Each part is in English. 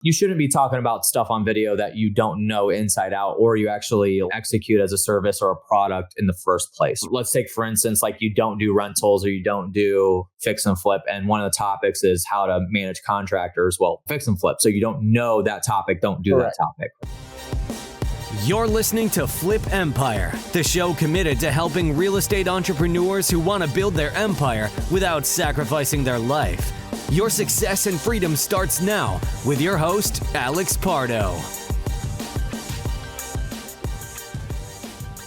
You shouldn't be talking about stuff on video that you don't know inside out, or you actually execute as a service or a product in the first place. Let's take, for instance, like you don't do rentals or you don't do fix and flip. And one of the topics is how to manage contractors. Well, fix and flip. So you don't know that topic, don't do that topic. You're listening to Flip Empire, the show committed to helping real estate entrepreneurs who want to build their empire without sacrificing their life. Your success and freedom starts now with your host, Alex Pardo.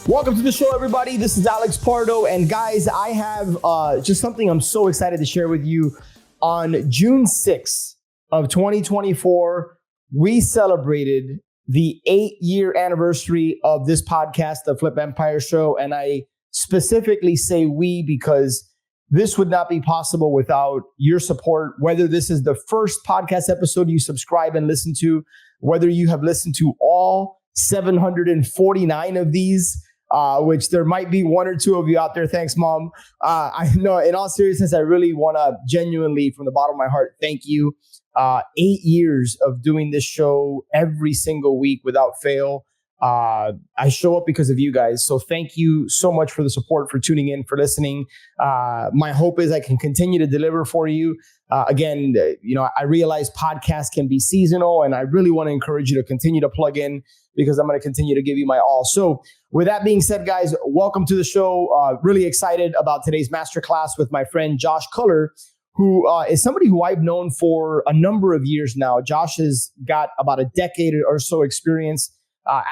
Welcome to the show, everybody. This is Alex Pardo. And guys, I have just something I'm so excited to share with you. On June 6th of 2024, we celebrated the 8-year anniversary of this podcast, the Flip Empire Show. And I specifically say we because this would not be possible without your support, whether this is the first podcast episode you subscribe and listen to, whether you have listened to all 749 of these, which there might be one or two of you out there. Thanks, Mom. I know, in all seriousness, I really want to genuinely, from the bottom of my heart, thank you. 8 years of doing this show every single week without fail. I show up because of you guys. So thank you so much for the support, for tuning in, for listening. My hope is I can continue to deliver for you. Again, I realize podcasts can be seasonal, and I really want to encourage you to continue to plug in because I'm going to continue to give you my all. So with that being said, guys, welcome to the show. Really excited about today's masterclass with my friend Josh Culler, who is somebody who I've known for a number of years now. Josh has got about a decade or so experience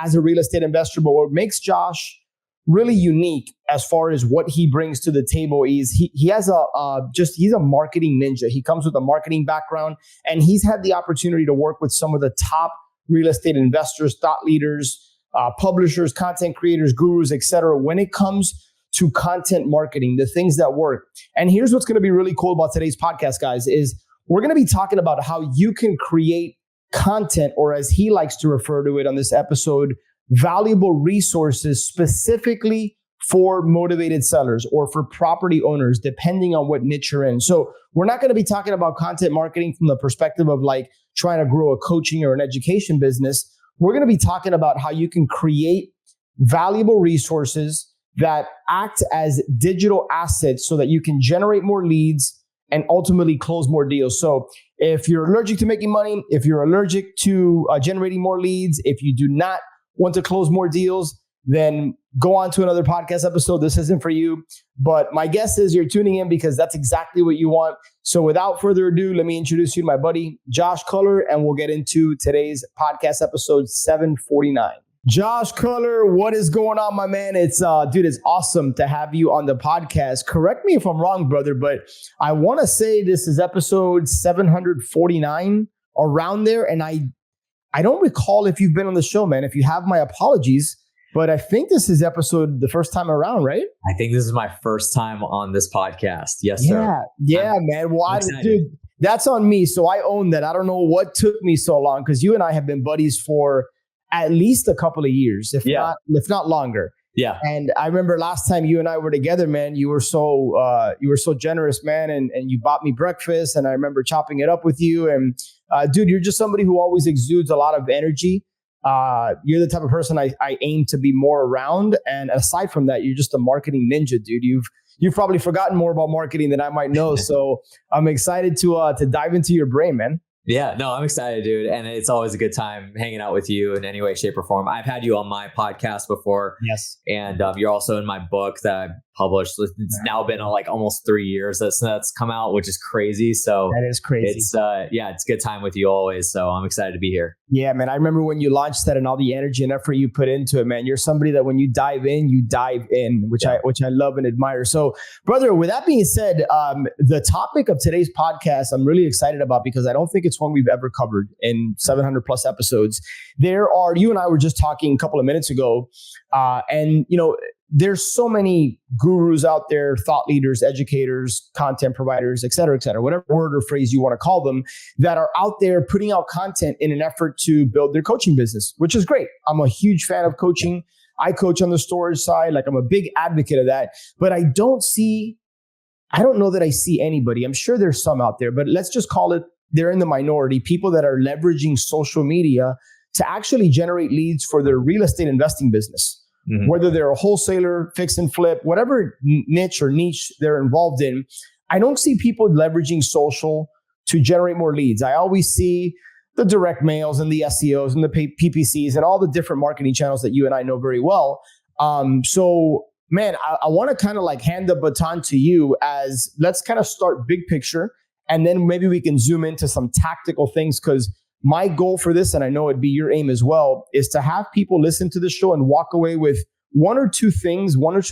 as a real estate investor, but what makes Josh really unique as far as what he brings to the table is he has he's a marketing ninja. He comes with a marketing background, and he's had the opportunity to work with some of the top real estate investors, thought leaders, publishers, content creators, gurus, etc. when it comes to content marketing, the things that work. And here's what's going to be really cool about today's podcast, guys, is we're going to be talking about how you can create content, or as he likes to refer to it on this episode, valuable resources specifically for motivated sellers or for property owners, depending on what niche you're in. So we're not going to be talking about content marketing from the perspective of like trying to grow a coaching or an education business. We're going to be talking about how you can create valuable resources that act as digital assets so that you can generate more leads and ultimately close more deals. So if you're allergic to making money, if you're allergic to generating more leads, if you do not want to close more deals, then go on to another podcast episode. This isn't for you. But my guess is you're tuning in because that's exactly what you want. So without further ado, let me introduce you to my buddy, Josh Culler, and we'll get into today's podcast episode 749. Josh Culler, what is going on, my man? It's awesome to have you on the podcast. Correct me if I'm wrong, brother, but I want to say this is episode 749, around there. And I don't recall if you've been on the show, man. If you have, my apologies, but I think this is episode the first time around, right? I think this is my first time on this podcast. Yes, sir. Yeah, man. Well, dude, that's on me. So I own that. I don't know what took me so long, because you and I have been buddies for at least a couple of years, if not longer. Yeah. And I remember last time you and I were together, man, you were so generous, man. And you bought me breakfast, and I remember chopping it up with you. And dude, you're just somebody who always exudes a lot of energy. You're the type of person I aim to be more around. And aside from that, you're just a marketing ninja, dude. You've probably forgotten more about marketing than I might know. So I'm excited to dive into your brain, man. Yeah, no, I'm excited, dude. And it's always a good time hanging out with you in any way, shape, or form. I've had you on my podcast before. Yes. And you're also in my book that I published. It's now been like almost 3 years that's come out, which is crazy. So that is crazy. It's it's a good time with you always. So I'm excited to be here. Yeah, man. I remember when you launched that and all the energy and effort you put into it, man. You're somebody that when you dive in, which I love and admire. So, brother, with that being said, the topic of today's podcast, I'm really excited about because I don't think it's one we've ever covered in 700 plus episodes. You and I were just talking a couple of minutes ago, and there's so many gurus out there, thought leaders, educators, content providers, et cetera, whatever word or phrase you want to call them, that are out there putting out content in an effort to build their coaching business, which is great. I'm a huge fan of coaching. I coach on the storage side. Like, I'm a big advocate of that, but I don't know that I see anybody. I'm sure there's some out there, but let's just call it they're in the minority, people that are leveraging social media to actually generate leads for their real estate investing business. Mm-hmm. Whether they're a wholesaler, fix and flip, whatever niche they're involved in, I don't see people leveraging social to generate more leads. I always see the direct mails and the SEOs and the PPCs and all the different marketing channels that you and I know very well. So man, I want to kind of like hand the baton to you as let's kind of start big picture, and then maybe we can zoom into some tactical things, because my goal for this, and I know it'd be your aim as well, is to have people listen to the show and walk away with one or two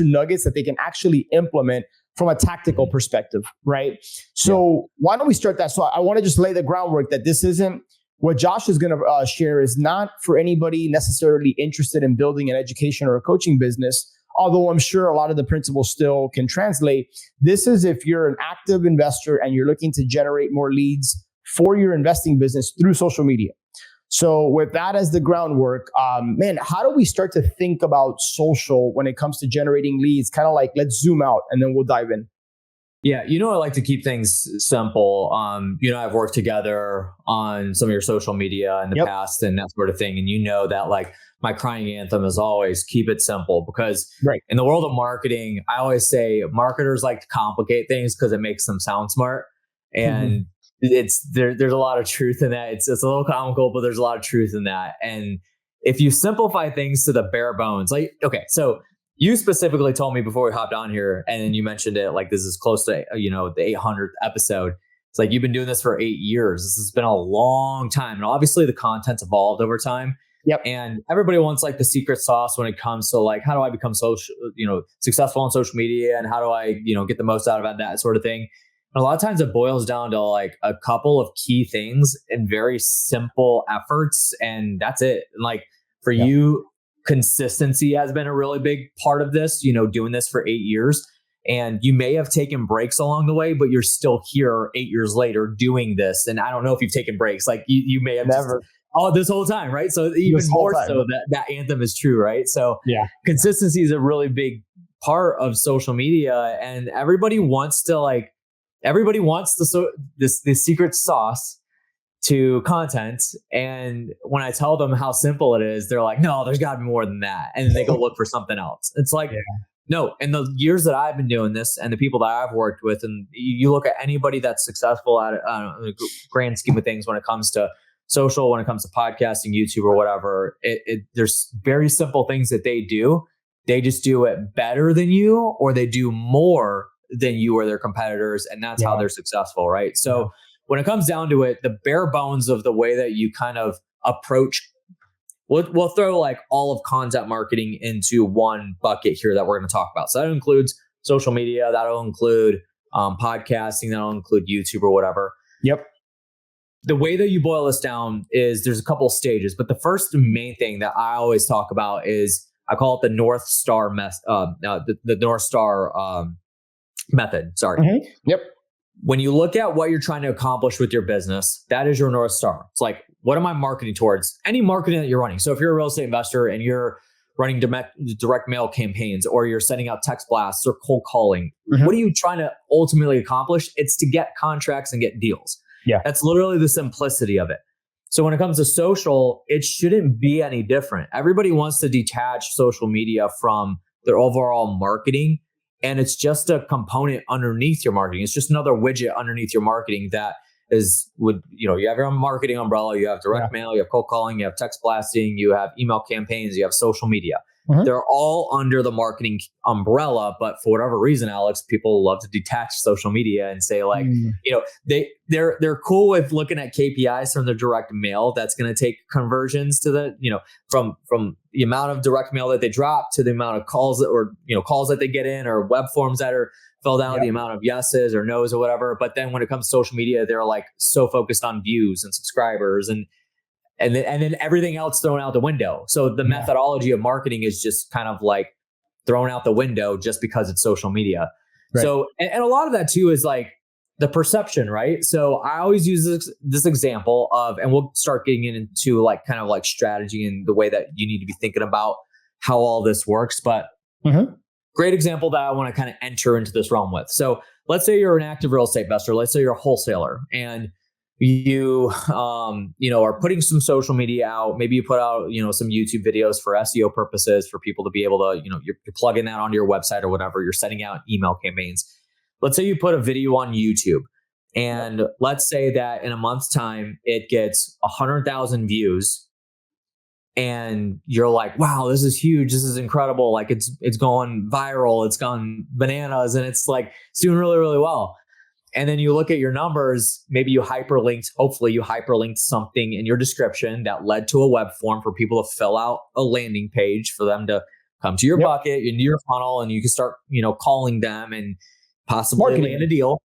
nuggets that they can actually implement from a tactical perspective, right? So why don't we start that? So I want to just lay the groundwork that this isn't, what Josh is going to share is not for anybody necessarily interested in building an education or a coaching business, although I'm sure a lot of the principles still can translate. This is if you're an active investor and you're looking to generate more leads for your investing business through social media. So with that as the groundwork, man, how do we start to think about social when it comes to generating leads? Kind of like, let's zoom out and then we'll dive in. Yeah, I like to keep things simple. I've worked together on some of your social media in the past and that sort of thing. And that like my crying anthem is always keep it simple, because in the world of marketing, I always say marketers like to complicate things because it makes them sound smart. And there's a lot of truth in that. It's a little comical, but there's a lot of truth in that. And if you simplify things to the bare bones, like, okay, so you specifically told me before we hopped on here, and then you mentioned it, like this is close to, the 800th episode. It's like, you've been doing this for 8 years. This has been a long time. And obviously the content's evolved over time. Yep. And everybody wants like the secret sauce when it comes to like, how do I become successful on social media? And how do I, get the most out of it, that sort of thing. And a lot of times it boils down to like a couple of key things and very simple efforts. And that's it. And like for you, consistency has been a really big part of this, doing this for 8 years. And you may have taken breaks along the way, but you're still here 8 years later doing this. And I don't know if you've taken breaks. Like you may have never. This whole time, right? So even more so that anthem is true, right? So consistency is a really big part of social media, and everybody wants the secret sauce to content. And when I tell them how simple it is, they're like, no, there's got to be more than that. And then they go look for something else. It's like, no, in the years that I've been doing this and the people that I've worked with, and you look at anybody that's successful at the grand scheme of things when it comes to social, when it comes to podcasting, YouTube or whatever, there's very simple things that they do. They just do it better than you, or they do more than you or their competitors. And that's how they're successful, right? So when it comes down to it, the bare bones of the way that you kind of approach, we'll throw like all of content marketing into one bucket here that we're going to talk about. So that includes social media, that'll include podcasting, that'll include YouTube or whatever. Yep. The way that you boil this down is there's a couple of stages, but the first main thing that I always talk about is I call it the North Star the North Star method. Sorry. Mm-hmm. Yep. When you look at what you're trying to accomplish with your business, that is your North Star. It's like, what am I marketing towards? Any marketing that you're running. So if you're a real estate investor and you're running direct mail campaigns, or you're sending out text blasts or cold calling, what are you trying to ultimately accomplish? It's to get contracts and get deals. Yeah. That's literally the simplicity of it. So when it comes to social, it shouldn't be any different. Everybody wants to detach social media from their overall marketing. And it's just a component underneath your marketing. It's just another widget underneath your marketing that is you have your own marketing umbrella, you have direct mail, you have cold calling, you have text blasting, you have email campaigns, you have social media. They're all under the marketing umbrella, but for whatever reason, Alex, people love to detach social media and say like, they're cool with looking at KPIs from their direct mail. That's going to take conversions to the, from the amount of direct mail that they drop to the amount of calls calls that they get in, or web forms that are filled out, the amount of yeses or nos or whatever. But then when it comes to social media, they're like so focused on views and subscribers and then everything else thrown out the window. So the methodology of marketing is just kind of like thrown out the window just because it's social media. Right. So, and a lot of that too is like the perception, right? So I always use this example of, and we'll start getting into like kind of like strategy and the way that you need to be thinking about how all this works. But great example that I want to kind of enter into this realm with. So let's say you're an active real estate investor. Let's say you're a wholesaler, and you, are putting some social media out. Maybe you put out, some YouTube videos for SEO purposes for people to be able to, you're plugging that onto your website or whatever. You're sending out email campaigns. Let's say you put a video on YouTube, and let's say that in a month's time, it gets 100,000 views. And you're like, wow, this is huge. This is incredible. Like it's going viral. It's gone bananas. And it's doing really, really well. And then you look at your numbers, maybe hopefully you hyperlinked something in your description that led to a web form for people to fill out a landing page for them to come to your bucket, into your funnel, and you can start, calling them and possibly land a deal.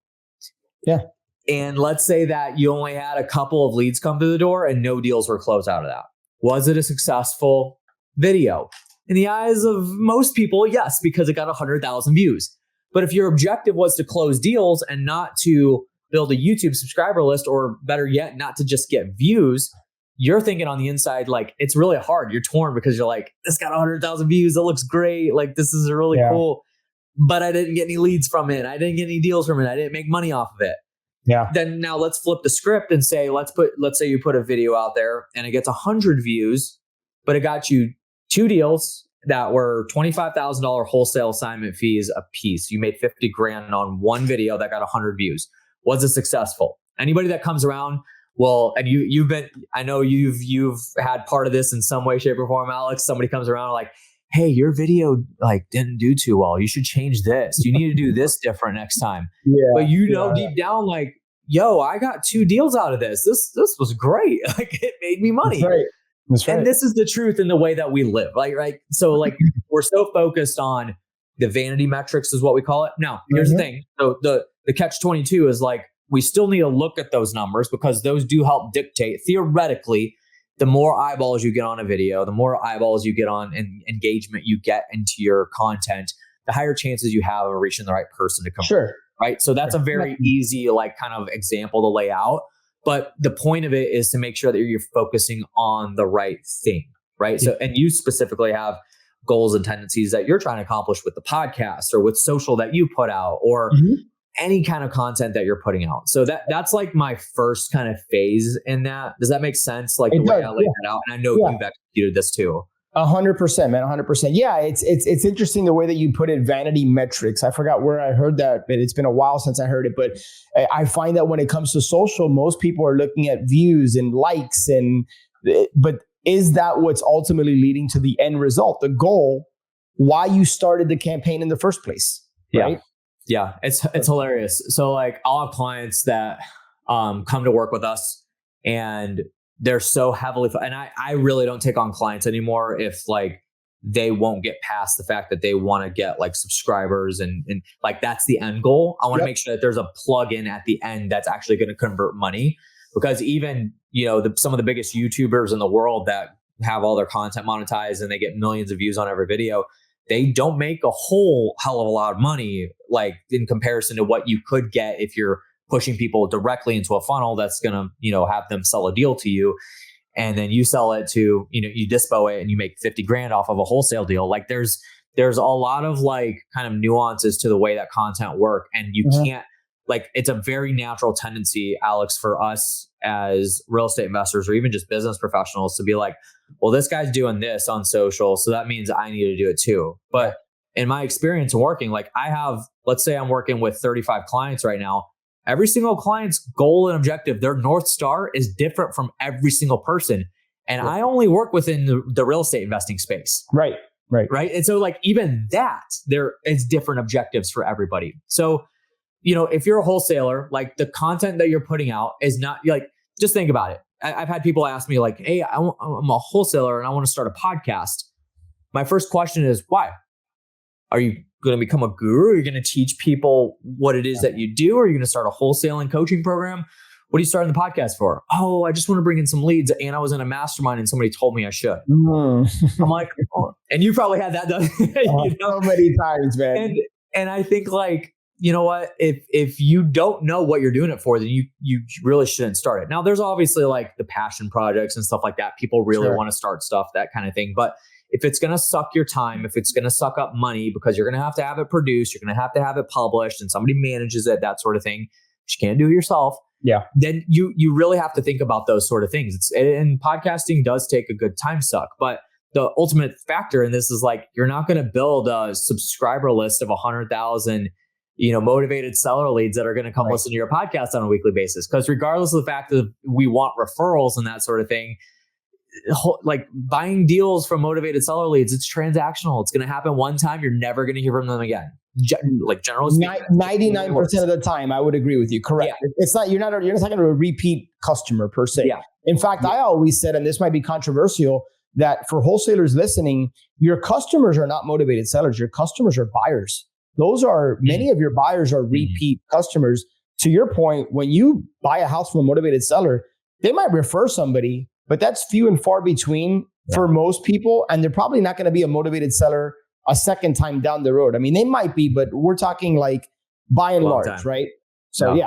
Yeah. And let's say that you only had a couple of leads come through the door and no deals were closed out of that. Was it a successful video? In the eyes of most people, yes, because it got 100,000 views. But if your objective was to close deals and not to build a YouTube subscriber list, or better yet, not to just get views, you're thinking on the inside, it's really hard. You're torn because you're like, this got 100,000 views. It looks great. This is really cool. But I didn't get any leads from it. I didn't get any deals from it. I didn't make money off of it. Yeah. Then now let's flip the script and say, let's say you put a video out there and it gets 100 views, but it got you 2 deals that were $25,000 wholesale assignment fees a piece. You made 50 grand on one video that got 100 views. Was it successful? Anybody that comes around, and I know you've had part of this in some way, shape, or form, Alex. Somebody comes around like, hey, your video didn't do too well. You should change this. You need to do this different next time. Yeah, but deep down, yo, I got 2 deals out of this. This was great. It made me money. That's right. That's right. And this is the truth in the way that we live. Right. So we're so focused on the vanity metrics is what we call it. Now, here's the thing. So the catch 22 is we still need to look at those numbers because those do help dictate theoretically. The more eyeballs you get on a video, the more eyeballs you get on and engagement you get into your content, the higher chances you have of reaching the right person to convert. Sure. Right. So that's a very easy, kind of example to lay out. But the point of it is to make sure that you're focusing on the right thing. Right. So, and you specifically have goals and tendencies that you're trying to accomplish with the podcast or with social that you put out or any kind of content that you're putting out. So that's my first kind of phase in that. Does that make sense? The way I laid that out. And I know you've executed this too. 100%, man. 100%. Yeah. It's interesting the way that you put it, vanity metrics. I forgot where I heard that, but it's been a while since I heard it. But I find that when it comes to social, most people are looking at views and likes but is that what's ultimately leading to the end result, the goal, why you started the campaign in the first place? Right? Yeah. It's hilarious. So I'll have clients that come to work with us and they're so heavily, and I really don't take on clients anymore if they won't get past the fact that they want to get subscribers and that's the end goal. I want to make sure that there's a plug-in at the end that's actually going to convert money, because even, some of the biggest YouTubers in the world that have all their content monetized and they get millions of views on every video, they don't make a whole hell of a lot of money, in comparison to what you could get if you're pushing people directly into a funnel that's going to, have them sell a deal to you. And then you sell it to, you dispo it and you make 50 grand off of a wholesale deal. There's a lot of kind of nuances to the way that content work. And you can't, it's a very natural tendency, Alex, for us as real estate investors or even just business professionals to be like, well, this guy's doing this on social, so that means I need to do it too. But in my experience in working, let's say I'm working with 35 clients right now. Every single client's goal and objective, their North Star is different from every single person. And I only work within the real estate investing space. Right. And so even that, there is different objectives for everybody. So, if you're a wholesaler, the content that you're putting out is not just think about it. I've had people ask me hey, I'm a wholesaler and I want to start a podcast. My first question is, why? Are you going to become a guru? Are you going to teach people what it is that you do? Or are you going to start a wholesaling coaching program? What are you starting the podcast for? Oh, I just want to bring in some leads. And I was in a mastermind and somebody told me I should. I'm like, oh. And you probably had that done. So many times, man. And I think you know what? If you don't know what you're doing it for, then you really shouldn't start it. Now, there's obviously the passion projects and stuff like that. People really want to start stuff, that kind of thing. But if it's going to suck your time, if it's going to suck up money because you're going to have it produced, you're going to have it published and somebody manages it, that sort of thing, but you can't do it yourself. Yeah. Then you really have to think about those sort of things. And podcasting does take a good time suck, but the ultimate factor in this is like, you're not going to build a subscriber list of 100,000, motivated seller leads that are going to come listen to your podcast on a weekly basis. Because regardless of the fact that we want referrals and that sort of thing, like buying deals from motivated seller leads, it's transactional. It's going to happen one time. You're never going to hear from them again. Like generally speaking, 99% of the time, I would agree with you. Correct. Yeah. It's not, you're not talking to a repeat customer per se. Yeah. In fact, I always said, and this might be controversial, that for wholesalers listening, your customers are not motivated sellers. Your customers are buyers. Many of your buyers are repeat customers. To your point, when you buy a house from a motivated seller, they might refer somebody, but that's few and far between for most people. And they're probably not going to be a motivated seller a second time down the road. I mean, they might be, but we're talking like by and large, right? So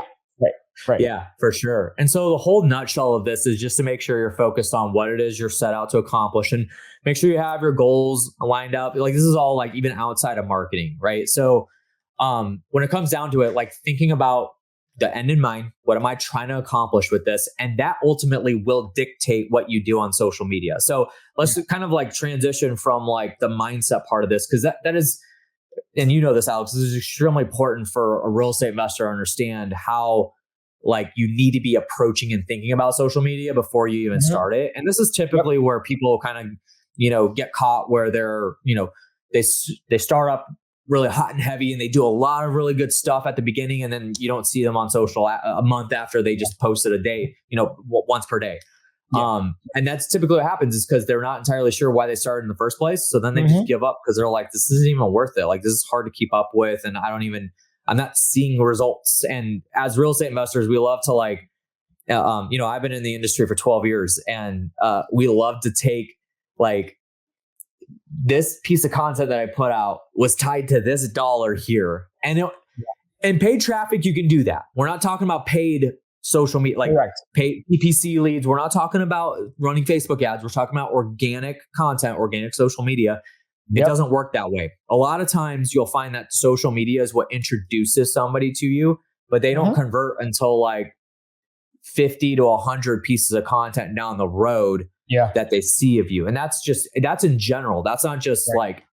Right. Yeah, for sure. And so the whole nutshell of this is just to make sure you're focused on what it is you're set out to accomplish, and make sure you have your goals lined up. Like this is all like even outside of marketing, right? So when it comes down to it, like thinking about the end in mind, what am I trying to accomplish with this? And that ultimately will dictate what you do on social media. So let's kind of like transition from like the mindset part of this, because that is, and you know this, Alex, this is extremely important for a real estate investor to understand how like you need to be approaching and thinking about social media before you even start it. And this is typically where people kind of, get caught where they're, they start up really hot and heavy and they do a lot of really good stuff at the beginning. And then you don't see them on social a month after they just posted a day, once per day. Yeah. And that's typically what happens is because they're not entirely sure why they started in the first place. So then they just give up because they're like, this isn't even worth it. Like this is hard to keep up with. And I'm not seeing results. And as real estate investors, we love to like, I've been in the industry for 12 years and we love to take like this piece of content that I put out was tied to this dollar here. And paid traffic, you can do that. We're not talking about paid social media, like paid PPC leads. We're not talking about running Facebook ads. We're talking about organic content, organic social media. It doesn't work that way. A lot of times you'll find that social media is what introduces somebody to you, but they don't convert until like 50 to 100 pieces of content down the road that they see of you. And that's in general. That's not just like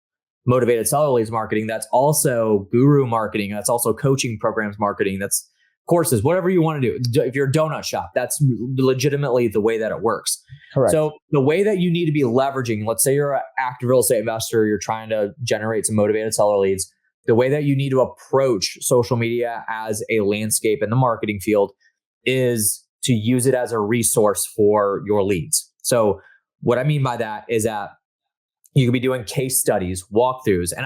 motivated seller leads marketing. That's also guru marketing. That's also coaching programs marketing. That's courses, whatever you want to do. If you're a donut shop, that's legitimately the way that it works. Correct. So the way that you need to be leveraging, let's say you're an active real estate investor, you're trying to generate some motivated seller leads. The way that you need to approach social media as a landscape in the marketing field is to use it as a resource for your leads. So what I mean by that is that you could be doing case studies, walkthroughs, and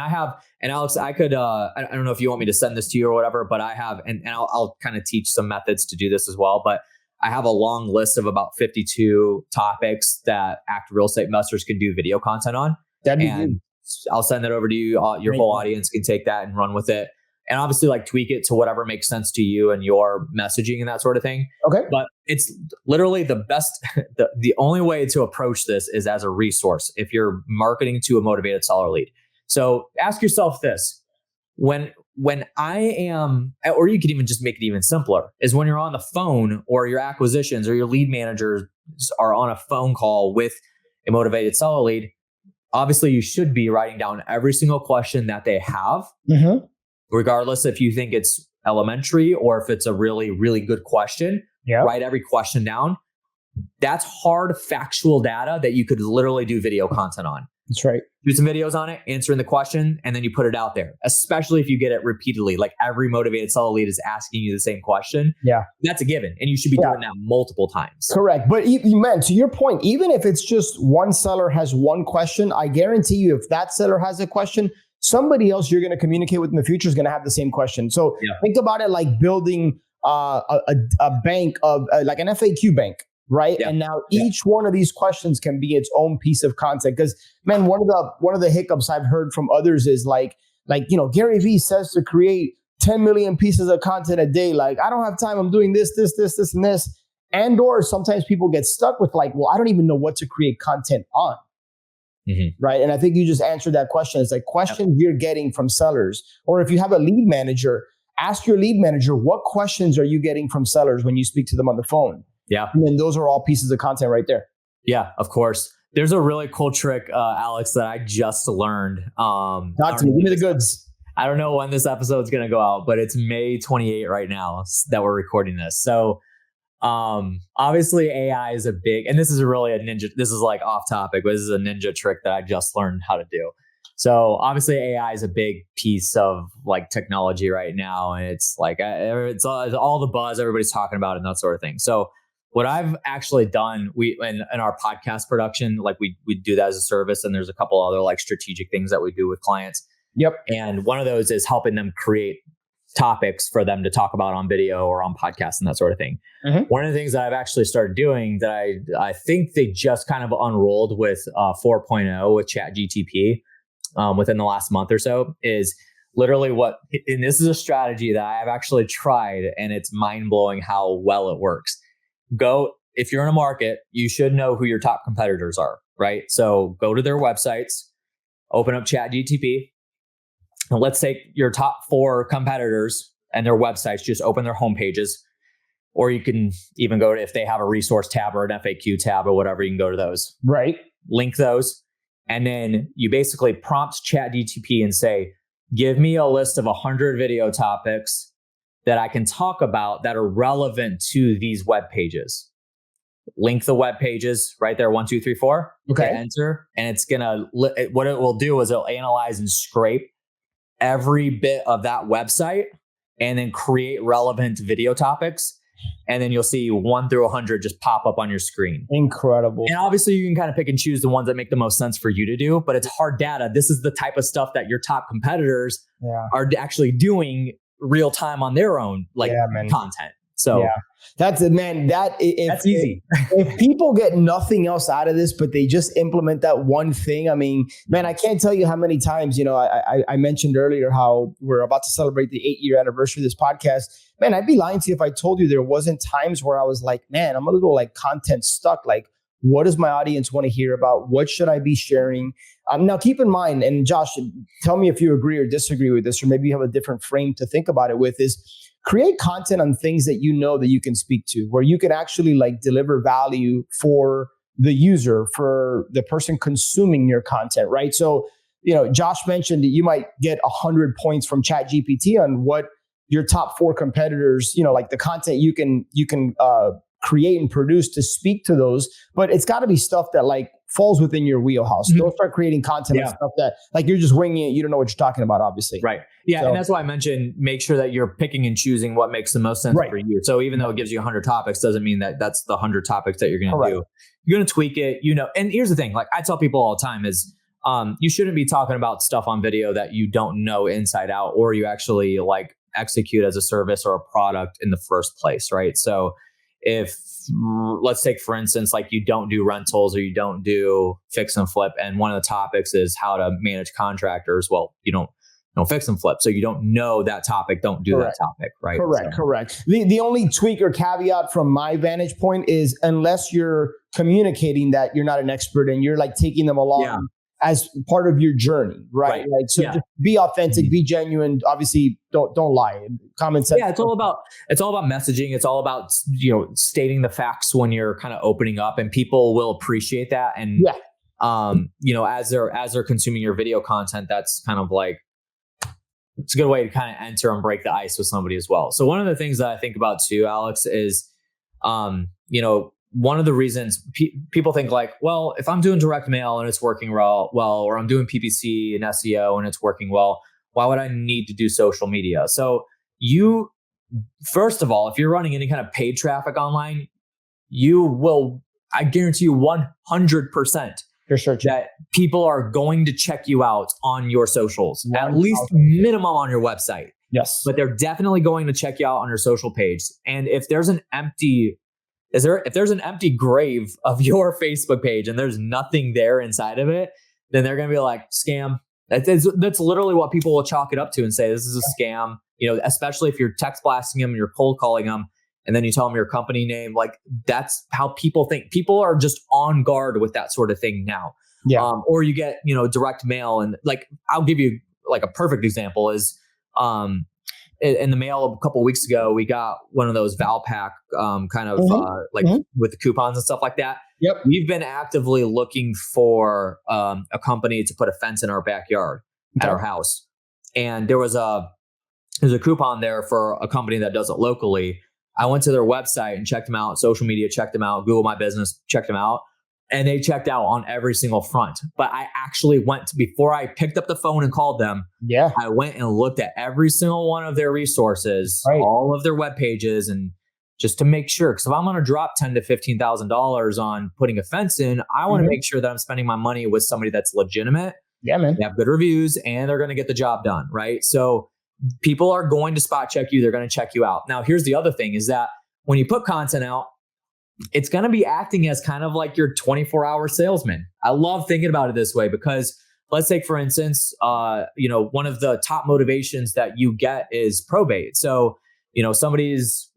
Alex, I could, I don't know if you want me to send this to you or whatever, but I have, and I'll kind of teach some methods to do this as well. But I have a long list of about 52 topics that active real estate investors can do video content on. That'd be good. I'll send that over to you. Your whole audience can take that and run with it. And obviously like tweak it to whatever makes sense to you and your messaging and that sort of thing. Okay. But it's literally the best, the only way to approach this is as a resource if you're marketing to a motivated seller lead. So ask yourself this, when I am, or you could even just make it even simpler, is when you're on the phone or your acquisitions or your lead managers are on a phone call with a motivated seller lead, obviously you should be writing down every single question that they have. Regardless if you think it's elementary or if it's a really, really good question, write every question down. That's hard factual data that you could literally do video content on. That's right. Do some videos on it, answering the question, and then you put it out there, especially if you get it repeatedly. Like every motivated seller lead is asking you the same question. Yeah. That's a given. And you should be doing that multiple times. Correct. But man, to your point, even if it's just one seller has one question, I guarantee you if that seller has a question, somebody else you're going to communicate with in the future is going to have the same question. So think about it like building a bank of like an FAQ bank, right? Yeah. And now each one of these questions can be its own piece of content. Because man, one of the hiccups I've heard from others is like Gary Vee says to create 10 million pieces of content a day. Like I don't have time. I'm doing this, and this. And or sometimes people get stuck with like, well, I don't even know what to create content on. Right. And I think you just answered that question. It's like questions you're getting from sellers. Or if you have a lead manager, ask your lead manager, what questions are you getting from sellers when you speak to them on the phone? Yeah. And then those are all pieces of content right there. Yeah, of course. There's a really cool trick, Alex, that I just learned. Talk to me. Give me the goods. I don't know when this episode's going to go out, but it's May 28 right now that we're recording this. So obviously AI is a big, and this is really a ninja, this is like off topic, but this is a ninja trick that I just learned how to do. So obviously AI is a big piece of like technology right now. And it's like, it's all the buzz, everybody's talking about it and that sort of thing. So what I've actually done, in our podcast production, like we do that as a service, and there's a couple other like strategic things that we do with clients. Yep. And one of those is helping them create topics for them to talk about on video or on podcasts and that sort of thing. Mm-hmm. One of the things that I've actually started doing that I think they just kind of unrolled with 4.0 with ChatGPT within the last month or so is literally and this is a strategy that I've actually tried, and it's mind blowing how well it works. If you're in a market, you should know who your top competitors are, right? So go to their websites, open up ChatGPT, and let's take your top 4 competitors and their websites, just open their homepages, or you can even go to, if they have a resource tab or an FAQ tab or whatever, you can go to those. Right. Link those. And then you basically prompt ChatGPT and say, give me a list of 100 video topics that I can talk about that are relevant to these web pages. Link the web pages right there, 1, 2, 3, 4. Okay. Hit enter, and it's gonna. What it will do is it'll analyze and scrape every bit of that website, and then create relevant video topics. And then you'll see 1 through 100 just pop up on your screen. Incredible. And obviously you can kind of pick and choose the ones that make the most sense for you to do, but it's hard data. This is the type of stuff that your top competitors are actually doing real time on their own content. So that's it, man. That's easy. If people get nothing else out of this, but they just implement that one thing, I mean, man, I can't tell you how many times, I mentioned earlier how we're about to celebrate the 8-year anniversary of this podcast. Man, I'd be lying to you if I told you there wasn't times where I was like, man, I'm a little like content stuck. Like, what does my audience want to hear about? What should I be sharing? Now, keep in mind, and Josh, tell me if you agree or disagree with this, or maybe you have a different frame to think about it with, is create content on things that you know that you can speak to, where you can actually like deliver value for the user, for the person consuming your content, right? So, Josh mentioned that you might get 100 points from ChatGPT on what your top 4 competitors, like the content you can create and produce to speak to those, but it's got to be stuff that like falls within your wheelhouse. Don't start creating content on stuff that like you're just winging it. You don't know what you're talking about, obviously. Right. Yeah. And that's why I mentioned make sure that you're picking and choosing what makes the most sense for you. So even though it gives you 100 topics, doesn't mean that that's the 100 topics that you're going to do. You're going to tweak it, and here's the thing, like I tell people all the time is, you shouldn't be talking about stuff on video that you don't know inside out, or you actually like execute as a service or a product in the first place. Right. So if let's take, for instance, like you don't do rentals or you don't do fix and flip, and one of the topics is how to manage contractors. Well, you don't fix and flip. So you don't know that topic, don't do that topic, right? Correct. The only tweak or caveat from my vantage point is unless you're communicating that you're not an expert and you're like taking them along as part of your journey, right? Like, so just be authentic, be genuine. Obviously, don't lie. Common sense. Yeah, it's all about messaging. It's all about stating the facts when you're kind of opening up, and people will appreciate that. And as they're consuming your video content, that's kind of like it's a good way to kind of enter and break the ice with somebody as well. So one of the things that I think about too, Alex, is one of the reasons people think like, well, if I'm doing direct mail and it's working well, or I'm doing PPC and SEO and it's working well, why would I need to do social media? So first of all, if you're running any kind of paid traffic online, I guarantee you 100% that people are going to check you out on your socials, at least minimum on your website. Yes. But they're definitely going to check you out on your social page. And if there's an empty grave of your Facebook page and there's nothing there inside of it, then they're going to be like, scam. That's literally what people will chalk it up to and say, this is a scam. Especially if you're text blasting them and you're cold calling them, and then you tell them your company name. Like that's how people think. People are just on guard with that sort of thing now. Yeah. Or you get, direct mail, and like, I'll give you like a perfect example is, in the mail a couple of weeks ago, we got one of those Valpak with the coupons and stuff like that. Yep. We've been actively looking for a company to put a fence in our backyard at our house. And there's a coupon there for a company that does it locally. I went to their website and checked them out, social media, checked them out, Google My Business, checked them out. And they checked out on every single front. But I actually before I picked up the phone and called them, I went and looked at every single one of their resources, all of their web pages, and just to make sure. Because if I'm going to drop $10,000 to $15,000 on putting a fence in, I want to make sure that I'm spending my money with somebody that's legitimate. Yeah, man. They have good reviews and they're going to get the job done, right? So people are going to spot check you. They're going to check you out. Now, here's the other thing is that when you put content out, it's going to be acting as kind of like your 24-hour salesman. I love thinking about it this way because let's take, for instance, one of the top motivations that you get is probate. So, somebody's,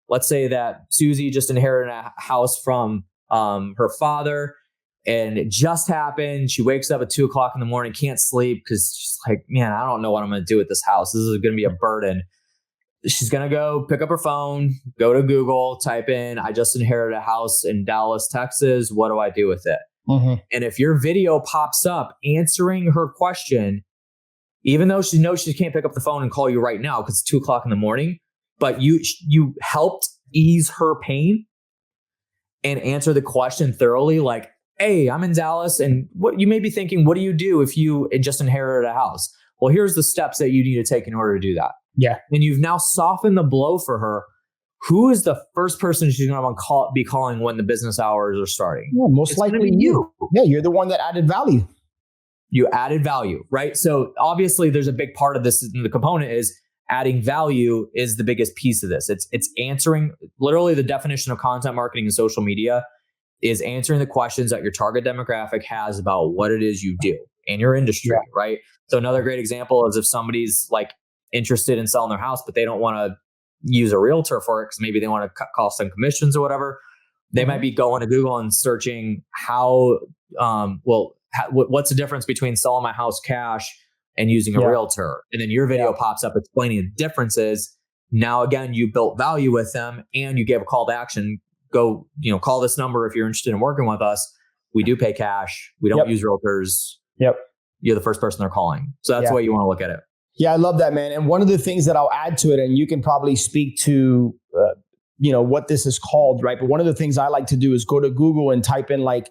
let's say that Susie just inherited a house from her father and it just happened. She wakes up at 2:00 in the morning, can't sleep because she's like, man, I don't know what I'm going to do with this house. This is going to be a burden. She's going to go pick up her phone, go to Google, type in, I just inherited a house in Dallas, Texas. What do I do with it? And if your video pops up answering her question, even though she knows she can't pick up the phone and call you right now because it's 2:00 in the morning, but you helped ease her pain and answer the question thoroughly, like, hey, I'm in Dallas. And what you may be thinking, what do you do if you just inherited a house? Well, here's the steps that you need to take in order to do that. Yeah. And you've now softened the blow for her. Who is the first person she's going to be calling when the business hours are starting? Yeah, most likely you. Yeah, you're the one that added value. You added value, right? So obviously there's a big part of this. The component is adding value is the biggest piece of this. It's answering, literally the definition of content marketing and social media is answering the questions that your target demographic has about what it is you do in your industry, right? So another great example is if somebody's like interested in selling their house, but they don't want to use a realtor for it because maybe they want to cut costs and commissions or whatever. They might be going to Google and searching what's the difference between selling my house cash and using a realtor? And then your video pops up explaining the differences. Now, again, you built value with them and you gave a call to action. Go, call this number if you're interested in working with us. We do pay cash. We don't use realtors. You're the first person they're calling. So that's the way you want to look at it. Yeah, I love that, man. And one of the things that I'll add to it, and you can probably speak to, what this is called, right? But one of the things I like to do is go to Google and type in like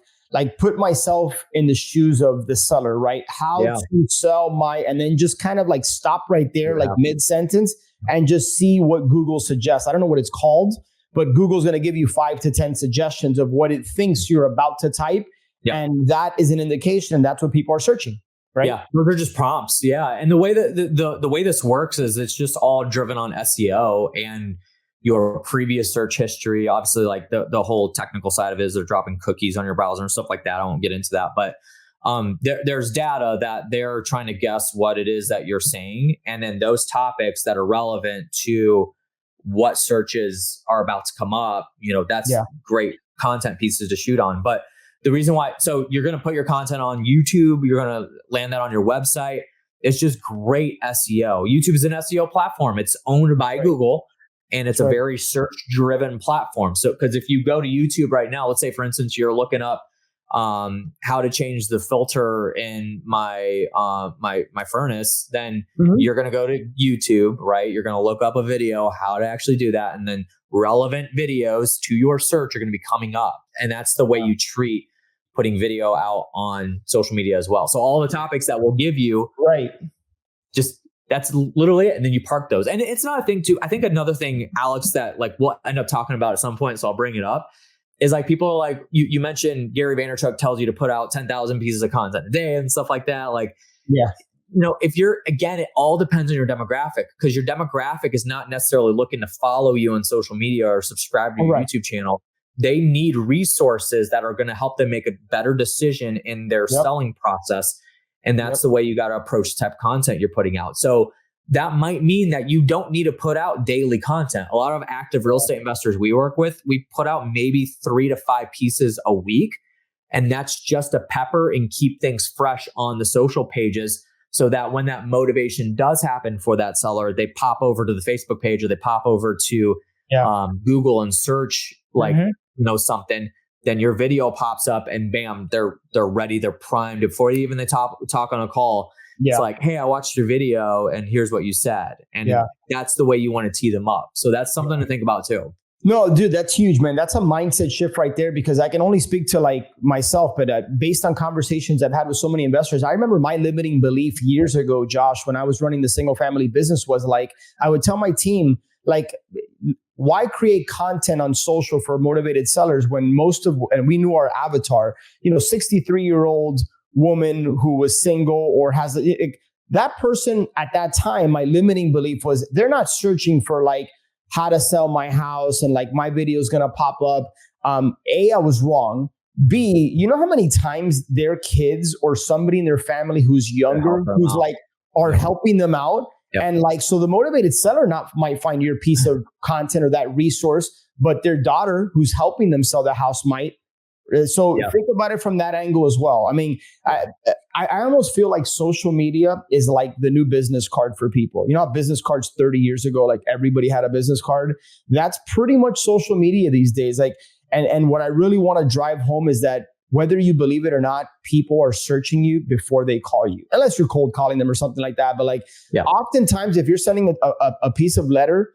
put myself in the shoes of the seller, right? How to sell and then just kind of like stop right there, like mid-sentence and just see what Google suggests. I don't know what it's called, but Google's going to give you 5 to 10 suggestions of what it thinks you're about to type. And that is an indication. And that's what people are searching. Right. Yeah. Those are just prompts. Yeah. And the way that the way this works is it's just all driven on SEO and your previous search history. Obviously, like the whole technical side of it is they're dropping cookies on your browser and stuff like that. I won't get into that. But there's data that they're trying to guess what it is that you're saying. And then those topics that are relevant to what searches are about to come up, that's great content pieces to shoot on. But the reason why, so you're going to put your content on YouTube, you're going to land that on your website. It's just great SEO. YouTube is an SEO platform. It's owned by Google and it's a very search driven platform. So, because if you go to YouTube right now, let's say, for instance, you're looking up how to change the filter in my furnace, then you're going to go to YouTube, right? You're going to look up a video, how to actually do that. And then relevant videos to your search are going to be coming up. And that's the way you treat putting video out on social media as well. So all the topics that we'll give you, just that's literally it. And then you park those. And it's not a thing too. I think another thing, Alex, that like we'll end up talking about at some point, so I'll bring it up, is like people are like, you mentioned Gary Vaynerchuk tells you to put out 10,000 pieces of content a day and stuff like that. Like, if you're, again, it all depends on your demographic, because your demographic is not necessarily looking to follow you on social media or subscribe to your YouTube channel. They need resources that are going to help them make a better decision in their selling process. And that's the way you got to approach the type of content you're putting out. So that might mean that you don't need to put out daily content. A lot of active real estate investors we work with, we put out maybe 3 to 5 pieces a week. And that's just a pepper and keep things fresh on the social pages so that when that motivation does happen for that seller, they pop over to the Facebook page or they pop over to Google and search something. Then your video pops up and bam, they're ready, they're primed before even they talk on a call. It's like, hey, I watched your video and here's what you said. And that's the way you want to tee them up. So that's something to think about too. No, dude, that's huge, man. That's a mindset shift right there, because I can only speak to like myself, but based on conversations I've had with so many investors, I remember my limiting belief years ago, Josh, when I was running the single family business was like, I would tell my team, like, why create content on social for motivated sellers when and we knew our avatar, 63-year-old woman who was single or has that person at that time, my limiting belief was they're not searching for like how to sell my house and like my video is going to pop up. A, I was wrong. B, you know how many times their kids or somebody in their family who's younger, who's like, are helping them out. Yep. And like, so the motivated seller might find your piece of content or that resource, but their daughter who's helping them sell the house might. So think about it from that angle as well. I mean, I almost feel like social media is like the new business card for people. You know how business cards 30 years ago, like everybody had a business card? That's pretty much social media these days. Like, and what I really want to drive home is that whether you believe it or not, people are searching you before they call you, unless you're cold calling them or something like that. But like oftentimes, if you're sending a piece of letter,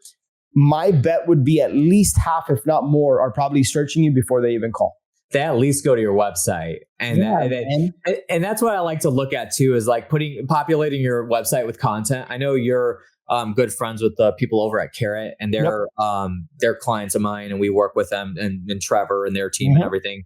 my bet would be at least half, if not more, are probably searching you before they even call. They at least go to your website. And and that's what I like to look at too, is like populating your website with content. I know you're good friends with the people over at Carrot, and they're clients of mine, and we work with them and Trevor and their team and everything.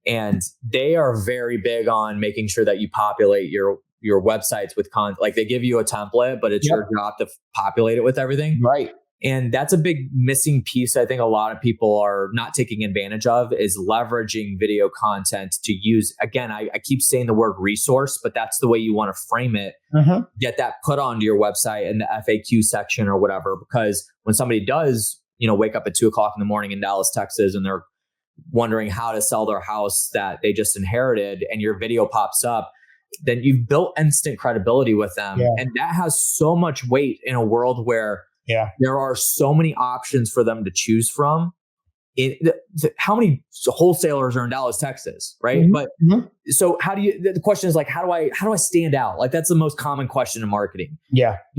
And they are very big on making sure that you populate your websites with content. Like they give you a template, but it's your job to populate it with everything. Right. And that's a big missing piece I think a lot of people are not taking advantage of, is leveraging video content to use. Again, I keep saying the word resource, but that's the way you want to frame it. Get that put onto your website in the FAQ section or whatever, because when somebody does, wake up at 2:00 in the morning in Dallas, Texas, and they're wondering how to sell their house that they just inherited, and your video pops up, then you've built instant credibility with them. And that has so much weight in a world where there are so many options for them to choose from. How many wholesalers are in Dallas, Texas, right? But so how do you, the question is like, how do I stand out? Like that's the most common question in marketing.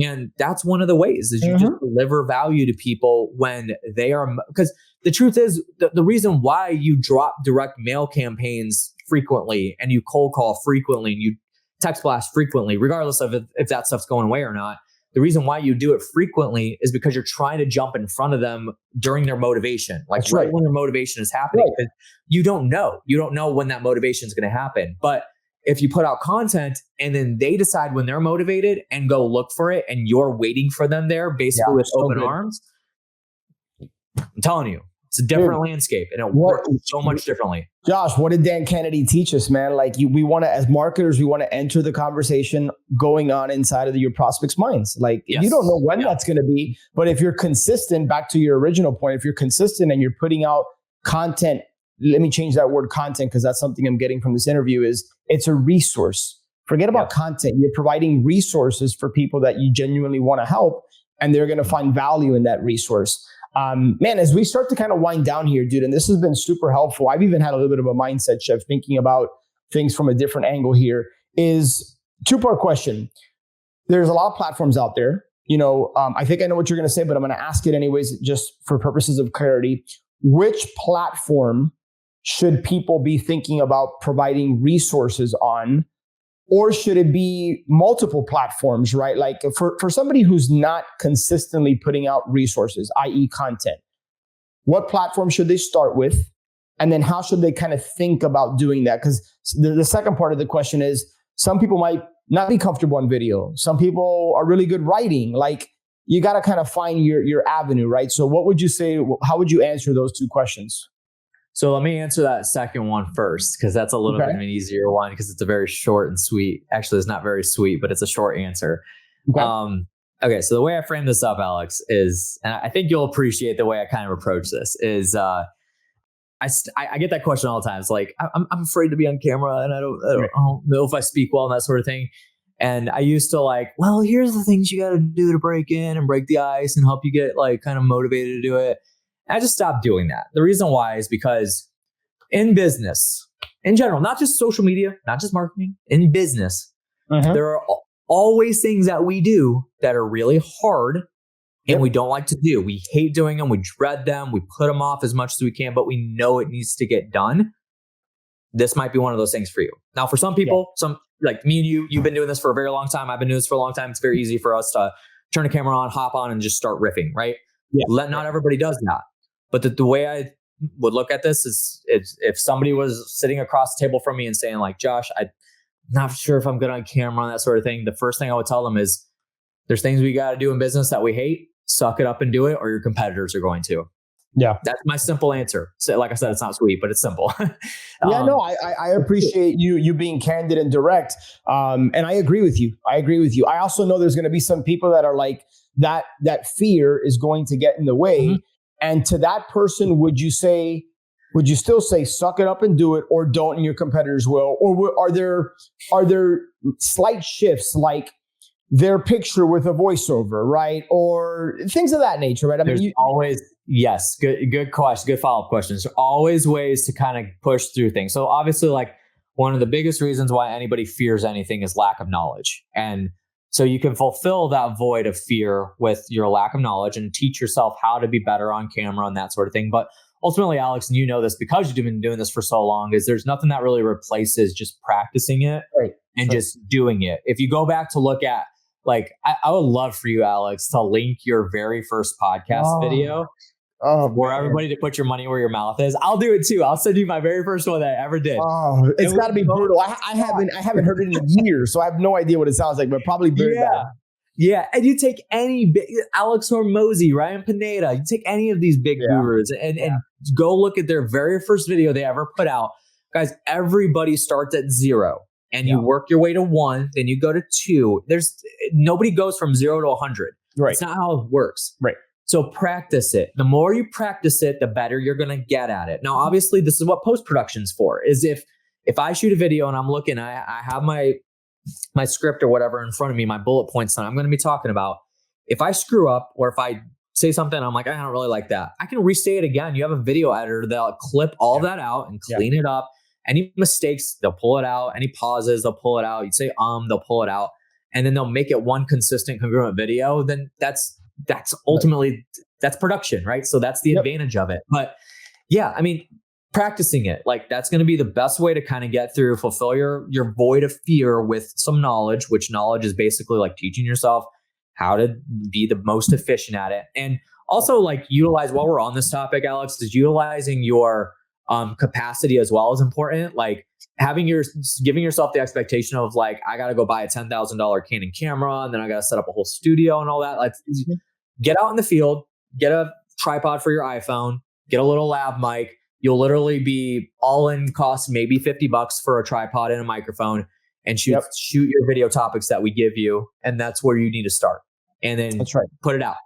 And that's one of the ways is you just deliver value to people when they are, because the truth is the reason why you drop direct mail campaigns frequently and you cold call frequently and you text blast frequently, regardless of if that stuff's going away or not. The reason why you do it frequently is because you're trying to jump in front of them during their motivation, like right when their motivation is happening. Right. You don't know when that motivation is going to happen. But if you put out content and then they decide when they're motivated and go look for it, and you're waiting for them there basically with open arms, I'm telling you, it's a different landscape, and it works so much differently. Josh, what did Dan Kennedy teach us, man? Like we want to, as marketers, we want to enter the conversation going on inside of your prospects' minds. Like you don't know when that's going to be, but if you're consistent, back to your original point, if you're consistent and you're putting out content, let me change that word content, because that's something I'm getting from this interview, is it's a resource. Forget about content. You're providing resources for people that you genuinely want to help, and they're going to find value in that resource. Man, as we start to kind of wind down here, dude, and this has been super helpful. I've even had a little bit of a mindset shift thinking about things from a different angle here. Is two-part question. There's a lot of platforms out there. I think I know what you're going to say, but I'm going to ask it anyways, just for purposes of clarity. Which platform should people be thinking about providing resources on? Or should it be multiple platforms, right? Like for somebody who's not consistently putting out resources, i.e. content, what platform should they start with? And then how should they kind of think about doing that? Because the second part of the question is, some people might not be comfortable on video. Some people are really good writing. Like you got to kind of find your avenue, right? So what would you say, how would you answer those two questions? So let me answer that second one first, because that's a little bit of an easier one, because it's a very short and sweet. Actually, it's not very sweet, but it's a short answer. Okay. So the way I frame this up, Alex, is, and I think you'll appreciate the way I kind of approach this, is I get that question all the time. It's like, I'm afraid to be on camera, and I don't know if I speak well and that sort of thing. And I used to like, well, here's the things you got to do to break in and break the ice and help you get like kind of motivated to do it. And I just stopped doing that. The reason why is because in business, in general, not just social media, not just marketing, in business, there are always things that we do that are really hard and we don't like to do. We hate doing them. We dread them. We put them off as much as we can, but we know it needs to get done. This might be one of those things for you. Now, for some people, some like me and you've been doing this for a very long time. I've been doing this for a long time. It's very easy for us to turn a camera on, hop on, and just start riffing, right? Not everybody does that. But the way I would look at this is if somebody was sitting across the table from me and saying like, Josh, I'm not sure if I'm good on camera and that sort of thing. The first thing I would tell them is there's things we got to do in business that we hate. Suck it up and do it, or your competitors are going to. Yeah. That's my simple answer. So, like I said, it's not sweet, but it's simple. I appreciate you being candid and direct. And I agree with you. I also know there's going to be some people that are like that fear is going to get in the way. And to that person, would you still say, suck it up and do it, or don't, and your competitors will? Or are there slight shifts like their picture with a voiceover, right? Or things of that nature, right? I mean, always, yes, good question, good follow-up questions. There's always ways to kind of push through things. So obviously, like one of the biggest reasons why anybody fears anything is lack of knowledge. And so you can fulfill that void of fear with your lack of knowledge and teach yourself how to be better on camera and that sort of thing. But ultimately, Alex, and you know this because you've been doing this for so long, is there's nothing that really replaces just practicing it and just doing it. If you go back to look at, like, I would love for you, Alex, to link your very first podcast video for everybody to put your money where your mouth is. I'll do it too. I'll send you my very first one that I ever did. Oh, it's got to be brutal. I haven't heard it in years, so I have no idea what it sounds like, but probably very bad. Yeah, and you take any Alex Hormozy, Ryan Pineda, you take any of these big gurus and go look at their very first video they ever put out. Guys, everybody starts at 0. And you work your way to 1, then you go to 2. Nobody goes from 0 to 100. Right. It's not how it works. Right. So practice it. The more you practice it, the better you're going to get at it. Now, obviously, this is what post-production's for, is if I shoot a video and I'm looking, I have my script or whatever in front of me, my bullet points that I'm going to be talking about. If I screw up or if I say something, I'm like, I don't really like that, I can restate it again. You have a video editor that'll clip all that out and clean it up. Any mistakes, they'll pull it out. Any pauses, they'll pull it out. You'd say, they'll pull it out. And then they'll make it one consistent, congruent video. Then that's ultimately, that's production, right? So that's the advantage of it. But yeah, I mean, practicing it, like that's going to be the best way to kind of get through, fulfill your void of fear with some knowledge, which knowledge is basically like teaching yourself how to be the most efficient at it. And also like utilize, while we're on this topic, Alex, is utilizing your capacity as well is important. Like giving yourself the expectation of like, I got to go buy a $10,000 Canon camera and then I got to set up a whole studio and all that. Like get out in the field, get a tripod for your iPhone, get a little lav mic. You'll literally be all in cost, maybe $50 for a tripod and a microphone, and shoot your video topics that we give you. And that's where you need to start. And then put it out.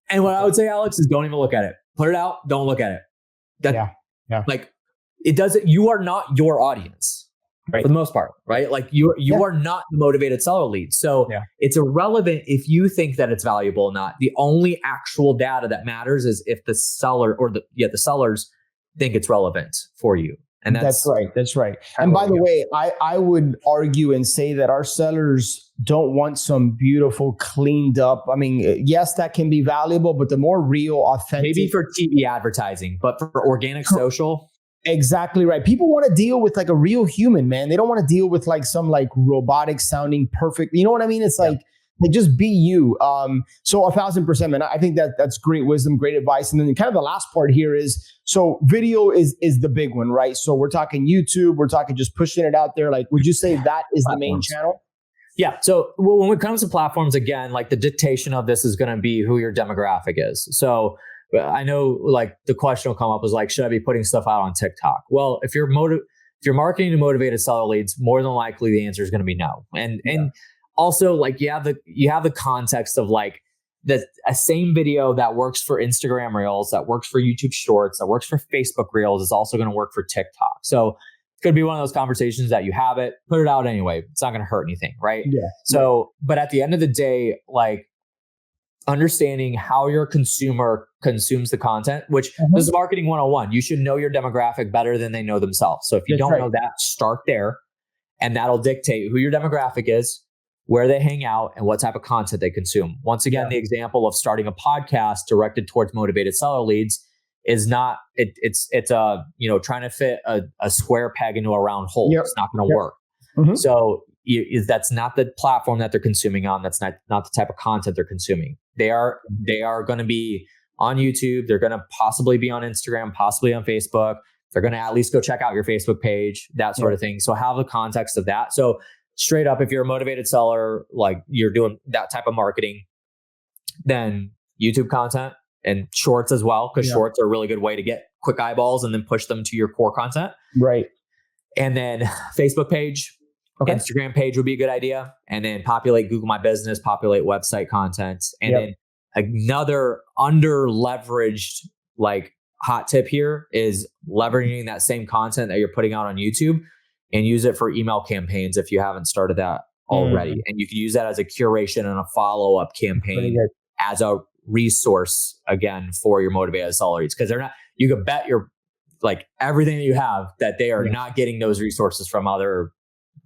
And what I would say, Alex, is don't even look at it. Put it out. Don't look at it. Like it doesn't, you are not your audience for the most part, right? Like you are not the motivated seller lead. So it's irrelevant if you think that it's valuable or not. The only actual data that matters is if the seller or the sellers think it's relevant for you. And that's right. And by the way, I would argue and say that our sellers don't want some beautiful, cleaned up. I mean, yes, that can be valuable, but the more real, authentic. Maybe for TV advertising, but for organic social. Exactly right. People want to deal with like a real human, man. They don't want to deal with like some like robotic sounding perfect. You know what I mean? It's like just be you. So 1,000%, man. I think that's great wisdom, great advice. And then kind of the last part here is, so video is the big one, right? So we're talking YouTube, we're talking just pushing it out there. Like, would you say that is the main channel? Yeah. So when it comes to platforms, again, like the dictation of this is going to be who your demographic is. So I know like the question will come up is like, should I be putting stuff out on TikTok? Well, if you're marketing to motivated seller leads, more than likely the answer is going to be no. And also like you have the context of like a same video that works for Instagram Reels, that works for YouTube Shorts, that works for Facebook Reels is also going to work for TikTok. So could be one of those conversations that you have it, put it out anyway. It's not going to hurt anything, right? Yeah. So, but at the end of the day, like understanding how your consumer consumes the content, which this is marketing 101. You should know your demographic better than they know themselves. So if you don't know that, start there, and that'll dictate who your demographic is, where they hang out, and what type of content they consume. Once again, the example of starting a podcast directed towards motivated seller leads is not, it's trying to fit a square peg into a round hole. It's not going to work. So that's not the platform that they're consuming on. That's not the type of content they're consuming. They are going to be on YouTube. They're going to possibly be on Instagram, possibly on Facebook. They're going to at least go check out your Facebook page, that sort of thing. So have the context of that. So straight up, if you're a motivated seller, like you're doing that type of marketing, then YouTube content and shorts as well, because shorts are a really good way to get quick eyeballs and then push them to your core content. Right. And then Facebook page, Instagram page would be a good idea. And then populate Google My Business, populate website content. And then another under leveraged like hot tip here is leveraging that same content that you're putting out on YouTube and use it for email campaigns if you haven't started that already. And you can use that as a curation and a follow-up campaign as a resource again for your motivated sellers, because they're not, you can bet your like everything that you have that they are not getting those resources from other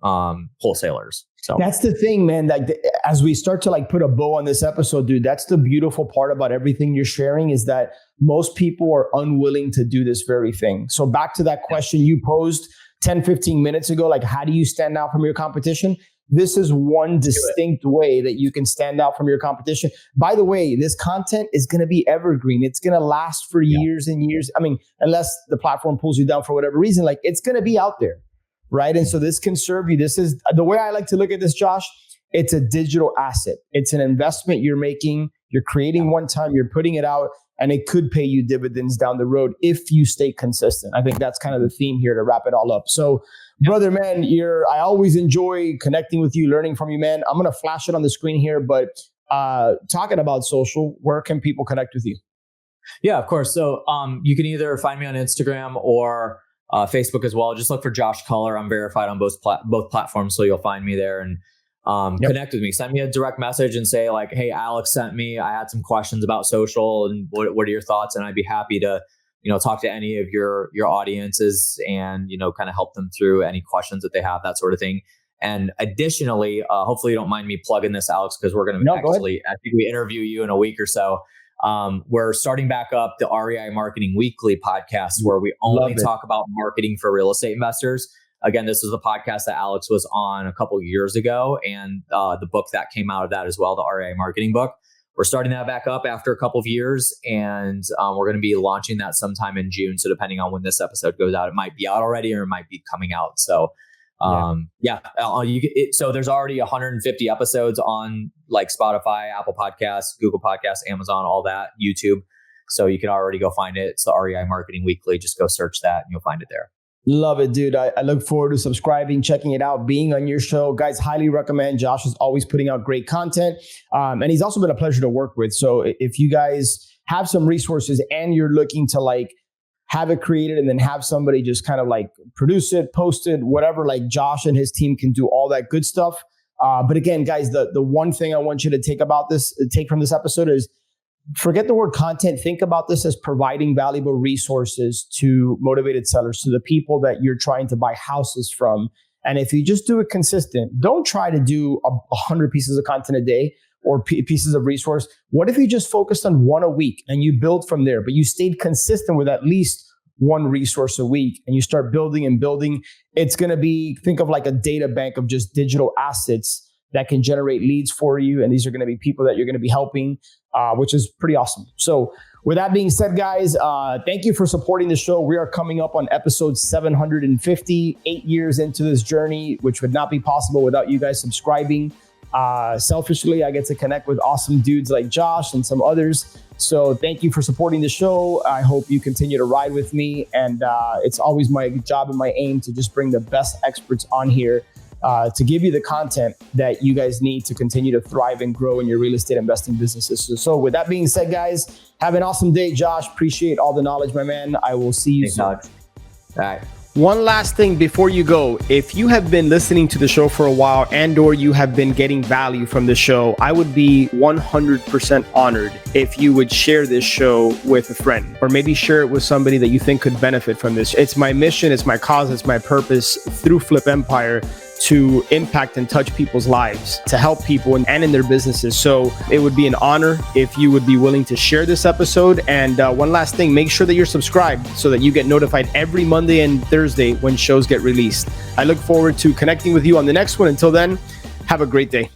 wholesalers. So that's the thing, man. Like as we start to like put a bow on this episode, dude, that's the beautiful part about everything you're sharing is that most people are unwilling to do this very thing. So back to that question you posed 10, 15 minutes ago, like how do you stand out from your competition? This is one distinct way that you can stand out from your competition. By the way, this content is going to be evergreen. It's going to last for years and years. I mean, unless the platform pulls you down for whatever reason, like it's going to be out there. Right. And so this can serve you. This is the way I like to look at this, Josh. It's a digital asset. It's an investment you're making. You're creating one time, you're putting it out, and it could pay you dividends down the road if you stay consistent. I think that's kind of the theme here to wrap it all up. So, brother, man, I always enjoy connecting with you, learning from you, man. I'm going to flash it on the screen here, but talking about social, where can people connect with you? Yeah, of course. So you can either find me on Instagram or Facebook as well. Just look for Josh Culler. I'm verified on both platforms, so you'll find me there and connect with me. Send me a direct message and say like, "Hey, Alex sent me. I had some questions about social, and what are your thoughts?" And I'd be happy to, talk to any of your audiences and kind of help them through any questions that they have, that sort of thing. And additionally, hopefully you don't mind me plugging this, Alex, because we're going to I think we interview you in a week or so. We're starting back up the REI Marketing Weekly Podcast, where we only talk about marketing for real estate investors. Again, this is the podcast that Alex was on a couple of years ago, and the book that came out of that as well, the REI Marketing Book. We're starting that back up after a couple of years, and we're going to be launching that sometime in June. So depending on when this episode goes out, it might be out already or it might be coming out. So so there's already 150 episodes on like Spotify, Apple Podcasts, Google Podcasts, Amazon, all that, YouTube. So you can already go find it. It's the REI Marketing Weekly. Just go search that and you'll find it there. Love it, dude. I look forward to subscribing, checking it out, being on your show. Guys, highly recommend. Josh is always putting out great content. And he's also been a pleasure to work with. So if you guys have some resources and you're looking to like have it created and then have somebody just kind of like produce it, post it, whatever, like Josh and his team can do all that good stuff. But again, guys, the one thing I want you to take from this episode is forget the word content. Think about this as providing valuable resources to motivated sellers, to the people that you're trying to buy houses from. And if you just do it consistent, don't try to do 100 pieces of content a day or pieces of resource. What if you just focused on one a week and you build from there, but you stayed consistent with at least one resource a week and you start building and building? It's going to be, think of like a data bank of just digital assets that can generate leads for you. And these are going to be people that you're going to be helping, which is pretty awesome. So with that being said, guys, thank you for supporting the show. We are coming up on episode 750, 8 years into this journey, which would not be possible without you guys subscribing. Selfishly, I get to connect with awesome dudes like Josh and some others. So thank you for supporting the show. I hope you continue to ride with me. And it's always my job and my aim to just bring the best experts on here to give you the content that you guys need to continue to thrive and grow in your real estate investing businesses. So with that being said, guys, have an awesome day. Josh, appreciate all the knowledge, my man. I will see you soon. All right. One last thing before you go, if you have been listening to the show for a while and or you have been getting value from the show, I would be 100% honored if you would share this show with a friend, or maybe share it with somebody that you think could benefit from this. It's my mission, it's my cause, it's my purpose through Flip Empire to impact and touch people's lives, to help people and in their businesses. So it would be an honor if you would be willing to share this episode. And one last thing, make sure that you're subscribed so that you get notified every Monday and Thursday when shows get released. I look forward to connecting with you on the next one. Until then, have a great day.